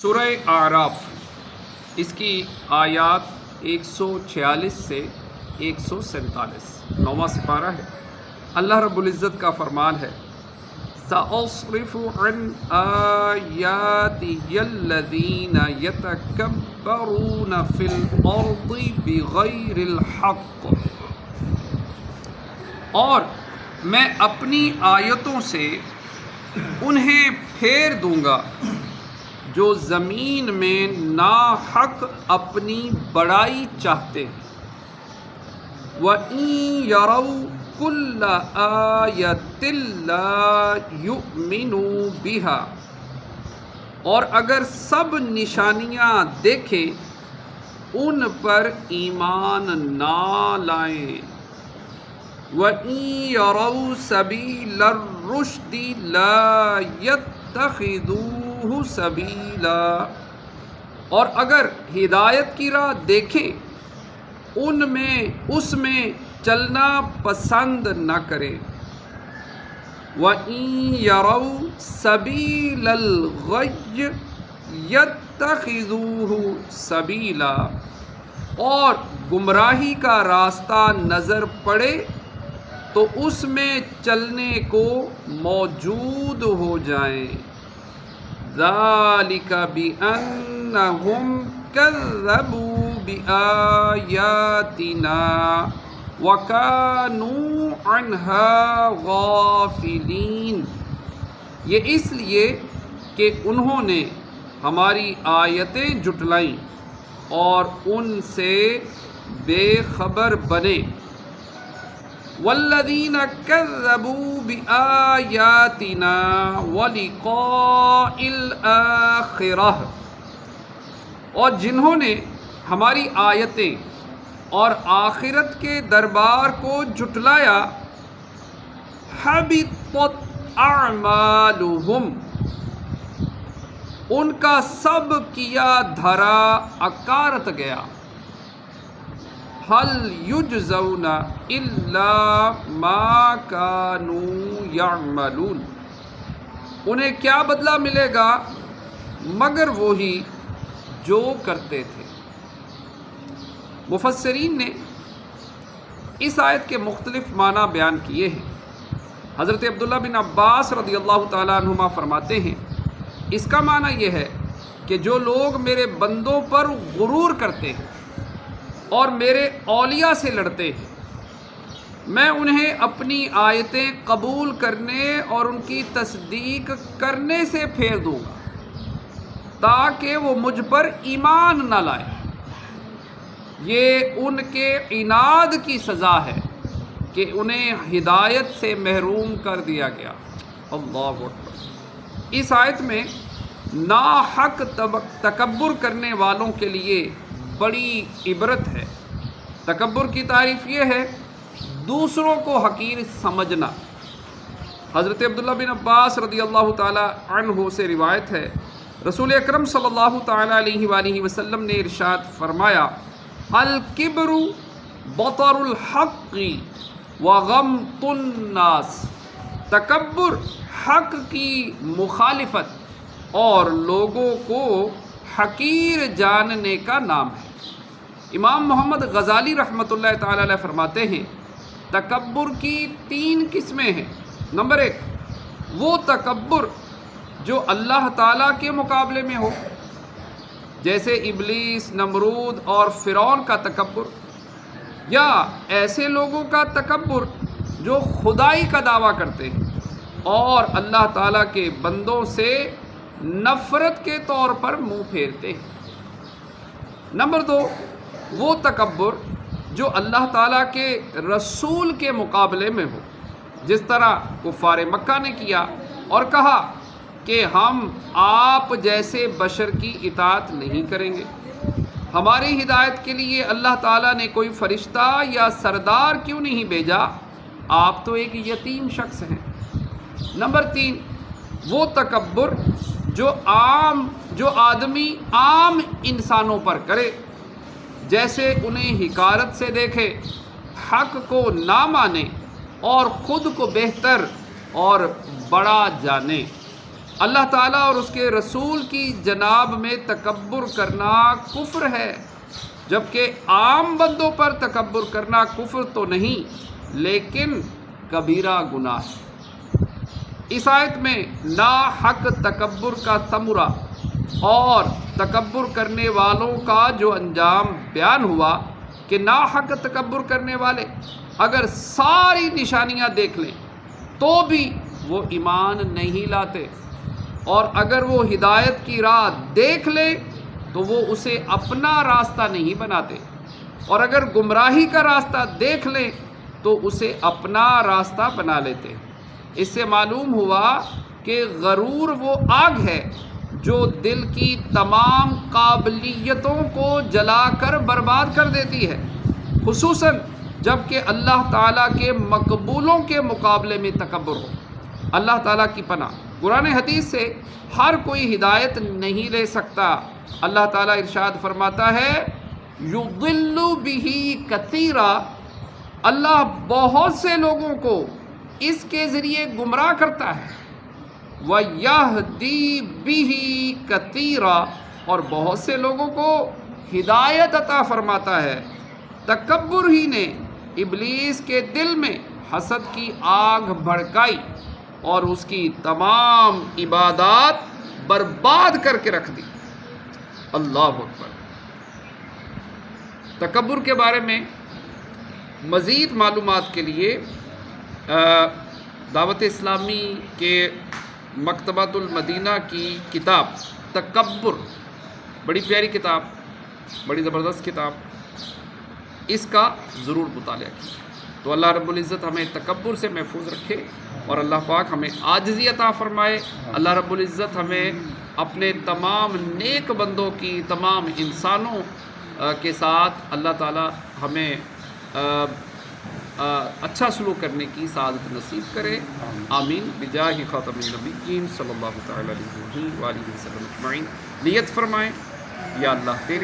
سورہ اعراف، اس کی آیات 146 سے 147، 9واں سپارہ ہے۔ اللہ رب العزت کا فرمان ہے، سَأَصْرِفُ عَنْ آيَاتِيَ الَّذِينَ يَتَكَبَّرُونَ فِي الْأَرْضِ بِغَيْرِ الْحَقِّ، اور میں اپنی آیتوں سے انہیں پھیر دوں گا جو زمین میں ناحق اپنی بڑائی چاہتے ہیں۔ وَإِن يَرَوْا كُلَّ آيَةٍ لَا يُؤْمِنُوا بِهَا، اور اگر سب نشانیاں دیکھیں ان پر ایمان نہ لائیں۔ وَإِن يَرَوْا سَبِيلَ الرُّشْدِ لَا يَتَّخِذُوهُ سَبِيلًا، اور اگر ہدایت کی راہ دیکھیں اس میں چلنا پسند نہ کریں۔ وَإِن يَرَوْا سَبِيلَ الْغَيِّ يَتَّخِذُوهُ سَبِيلًا، اور گمراہی کا راستہ نظر پڑے تو اس میں چلنے کو موجود ہو جائیں۔ ذَلِكَ بِأَنَّهُمْ كَذَّبُوا بِآيَاتِنَا وَكَانُوا عَنْهَا غَافِلِينَ، یہ اس لیے کہ انہوں نے ہماری آیتیں جھٹلائیں اور ان سے بے خبر بنے۔ وَالَّذِينَ كَذَّبُوا بِآيَاتِنَا وَلِقَاءِ الْآخِرَةِ، اور جنہوں نے ہماری آیتیں اور آخرت کے دربار کو جھٹلایا، حَبِطَتْ أَعْمَالُهُمْ، ان کا سب کیا دھرا اکارت گیا۔ هَلْ يُجْزَوْنَ إِلَّا مَا كَانُوا يَعْمَلُونَ، انہیں کیا بدلہ ملے گا مگر وہی جو کرتے تھے۔ مفسرین نے اس آیت کے مختلف معنی بیان کیے ہیں۔ حضرت عبداللہ بن عباس رضی اللہ تعالیٰ عنہما فرماتے ہیں، اس کا معنی یہ ہے کہ جو لوگ میرے بندوں پر غرور کرتے ہیں اور میرے اولیاء سے لڑتے ہیں، میں انہیں اپنی آیتیں قبول کرنے اور ان کی تصدیق کرنے سے پھیر دوں گا تاکہ وہ مجھ پر ایمان نہ لائیں۔ یہ ان کے عناد کی سزا ہے کہ انہیں ہدایت سے محروم کر دیا گیا۔ اللہ اکبر۔ اس آیت میں ناحق تکبر کرنے والوں کے لیے بڑی عبرت ہے۔ تکبر کی تعریف یہ ہے دوسروں کو حقیر سمجھنا۔ حضرت عبداللہ بن عباس رضی اللہ تعالی عنہ سے روایت ہے، رسول اکرم صلی اللہ تعالی علیہ وآلہ وسلم نے ارشاد فرمایا، الکبر بطر الحق وغمط الناس، تکبر حق کی مخالفت اور لوگوں کو حقیر جاننے کا نام ہے۔ امام محمد غزالی رحمۃ اللہ تعالی علیہ فرماتے ہیں، تکبر کی 3 قسمیں ہیں۔ نمبر 1، وہ تکبر جو اللہ تعالیٰ کے مقابلے میں ہو، جیسے ابلیس، نمرود اور فرعون کا تکبر، یا ایسے لوگوں کا تکبر جو خدائی کا دعویٰ کرتے ہیں اور اللہ تعالیٰ کے بندوں سے نفرت کے طور پر منہ پھیرتے ہیں۔ نمبر 2، وہ تکبر جو اللہ تعالیٰ کے رسول کے مقابلے میں ہو، جس طرح کفار مکہ نے کیا اور کہا کہ ہم آپ جیسے بشر کی اطاعت نہیں کریں گے، ہماری ہدایت کے لیے اللہ تعالیٰ نے کوئی فرشتہ یا سردار کیوں نہیں بھیجا، آپ تو ایک یتیم شخص ہیں۔ نمبر 3، وہ تکبر جو آدمی عام انسانوں پر کرے، جیسے انہیں حقارت سے دیکھے، حق کو نہ مانے اور خود کو بہتر اور بڑا جانے۔ اللہ تعالیٰ اور اس کے رسول کی جناب میں تکبر کرنا کفر ہے، جبکہ عام بندوں پر تکبر کرنا کفر تو نہیں لیکن کبیرہ گناہ ہے۔ اس آیت میں ناحق تکبر کا ثمرہ اور تکبر کرنے والوں کا جو انجام بیان ہوا کہ ناحق تکبر کرنے والے اگر ساری نشانیاں دیکھ لیں تو بھی وہ ایمان نہیں لاتے، اور اگر وہ ہدایت کی راہ دیکھ لیں تو وہ اسے اپنا راستہ نہیں بناتے، اور اگر گمراہی کا راستہ دیکھ لیں تو اسے اپنا راستہ بنا لیتے۔ اس سے معلوم ہوا کہ غرور وہ آگ ہے جو دل کی تمام قابلیتوں کو جلا کر برباد کر دیتی ہے، خصوصاً جب کہ اللہ تعالیٰ کے مقبولوں کے مقابلے میں تکبر ہو۔ اللہ تعالیٰ کی پناہ، قرآن حدیث سے ہر کوئی ہدایت نہیں لے سکتا۔ اللہ تعالیٰ ارشاد فرماتا ہے یضل بہ کثیرا، اللہ بہت سے لوگوں کو اس کے ذریعے گمراہ کرتا ہے، وَيَهْدِي بِهِ كَثِيرًا، اور بہت سے لوگوں کو ہدایت عطا فرماتا ہے۔ تکبر ہی نے ابلیس کے دل میں حسد کی آگ بھڑکائی اور اس کی تمام عبادات برباد کر کے رکھ دی۔ اللہ اکبر۔ تکبر کے بارے میں مزید معلومات کے لیے دعوت اسلامی کے مکتبۃ المدینہ کی کتاب تکبر، بڑی پیاری کتاب، بڑی زبردست کتاب، اس کا ضرور مطالعہ کیجیے۔ تو اللہ رب العزت ہمیں تکبر سے محفوظ رکھے اور اللہ پاک ہمیں عاجزی عطا فرمائے۔ اللہ رب العزت ہمیں اپنے تمام نیک بندوں کی، تمام انسانوں کے ساتھ اللہ تعالی ہمیں اچھا سلوک کرنے کی سعادت نصیب کرے، آمین، بجاہ خاتم النبیین صلی اللہ تعالی علیہ وآلہ وسلم اجمعین۔ نیت فرمائیں، یا اللہ تیری